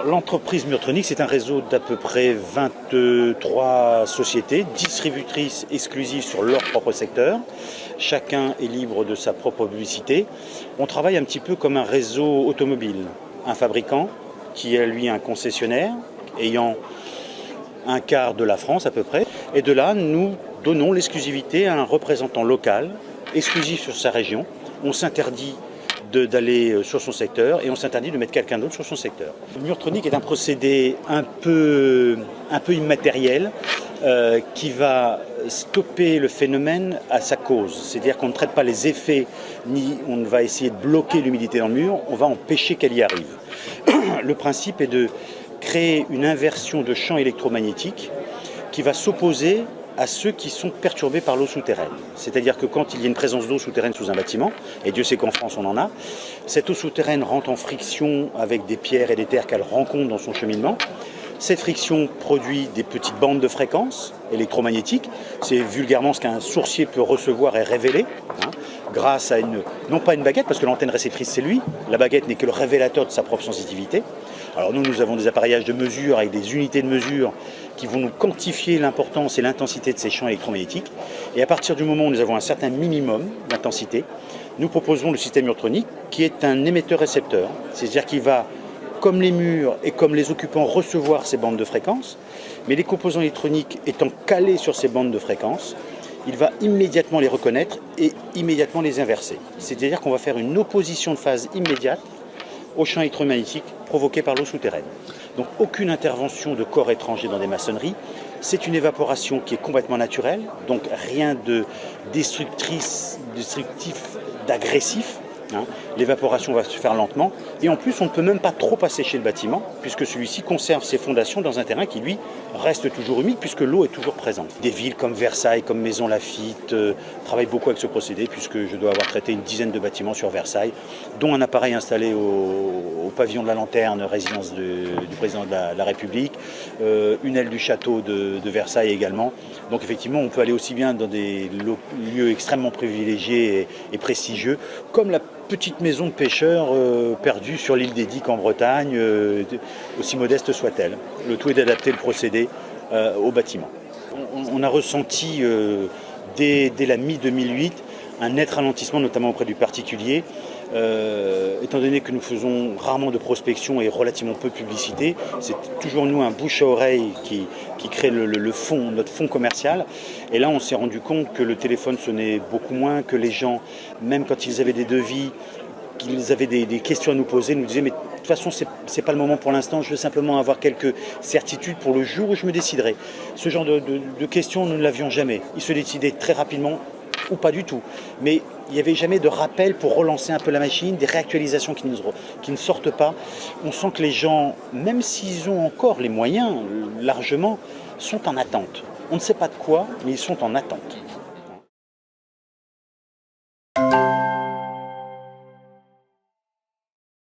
Alors, l'entreprise Murtronic, c'est un réseau d'à peu près 23 sociétés, distributrices exclusives sur leur propre secteur. Chacun est libre de sa propre publicité. On travaille un petit peu comme un réseau automobile. Un fabricant qui est lui un concessionnaire ayant un quart de la France à peu près. Et de là, nous donnons l'exclusivité à un représentant local, exclusif sur sa région. On s'interdit d'aller sur son secteur et on s'interdit de mettre quelqu'un d'autre sur son secteur. Murtronic est un procédé un peu immatériel qui va stopper le phénomène à sa cause. C'est-à-dire qu'on ne traite pas les effets, ni on ne va essayer de bloquer l'humidité dans le mur, on va empêcher qu'elle y arrive. Le principe est de créer une inversion de champ électromagnétique qui va s'opposer à ceux qui sont perturbés par l'eau souterraine. C'est-à-dire que quand il y a une présence d'eau souterraine sous un bâtiment, et Dieu sait qu'en France on en a, cette eau souterraine rentre en friction avec des pierres et des terres qu'elle rencontre dans son cheminement. Cette friction produit des petites bandes de fréquences électromagnétiques. C'est vulgairement ce qu'un sourcier peut recevoir et révéler, grâce à non pas une baguette, parce que l'antenne réceptrice c'est lui, la baguette n'est que le révélateur de sa propre sensitivité. Alors nous avons des appareillages de mesure avec des unités de mesure qui vont nous quantifier l'importance et l'intensité de ces champs électromagnétiques. Et à partir du moment où nous avons un certain minimum d'intensité, nous proposons le système Murtronic qui est un émetteur-récepteur. C'est-à-dire qu'il va, comme les murs et comme les occupants, recevoir ces bandes de fréquences, mais les composants électroniques étant calés sur ces bandes de fréquences, il va immédiatement les reconnaître et immédiatement les inverser. C'est-à-dire qu'on va faire une opposition de phase immédiate au champ électromagnétique provoqué par l'eau souterraine. Donc aucune intervention de corps étrangers dans des maçonneries. C'est une évaporation qui est complètement naturelle, donc rien de destructif, d'agressif. L'évaporation va se faire lentement et en plus on ne peut même pas trop assécher le bâtiment puisque celui-ci conserve ses fondations dans un terrain qui lui reste toujours humide puisque l'eau est toujours présente. Des villes comme Versailles, comme Maison Lafitte travaillent beaucoup avec ce procédé puisque je dois avoir traité une dizaine de bâtiments sur Versailles, dont un appareil installé au pavillon de la Lanterne, résidence du président de la République, une aile du château de Versailles également. Donc effectivement on peut aller aussi bien dans des lieux extrêmement privilégiés et prestigieux comme la petite maison de pêcheurs perdue sur l'île des Diques en Bretagne, aussi modeste soit-elle. Le tout est d'adapter le procédé au bâtiment. On a ressenti dès la mi-2008 un net ralentissement, notamment auprès du particulier, étant donné que nous faisons rarement de prospection et relativement peu de publicité. C'est toujours nous un bouche à oreille qui crée notre fonds commercial. Et là on s'est rendu compte que le téléphone sonnait beaucoup moins, que les gens, même quand ils avaient des devis, qu'ils avaient des questions à nous poser, nous disaient mais de toute façon c'est pas le moment pour l'instant, je veux simplement avoir quelques certitudes pour le jour où je me déciderai. Ce genre de questions nous ne l'avions jamais. Ils se décidaient très rapidement ou pas du tout. Mais il n'y avait jamais de rappel pour relancer un peu la machine, des réactualisations qui ne sortent pas. On sent que les gens, même s'ils ont encore les moyens largement, sont en attente. On ne sait pas de quoi, mais ils sont en attente.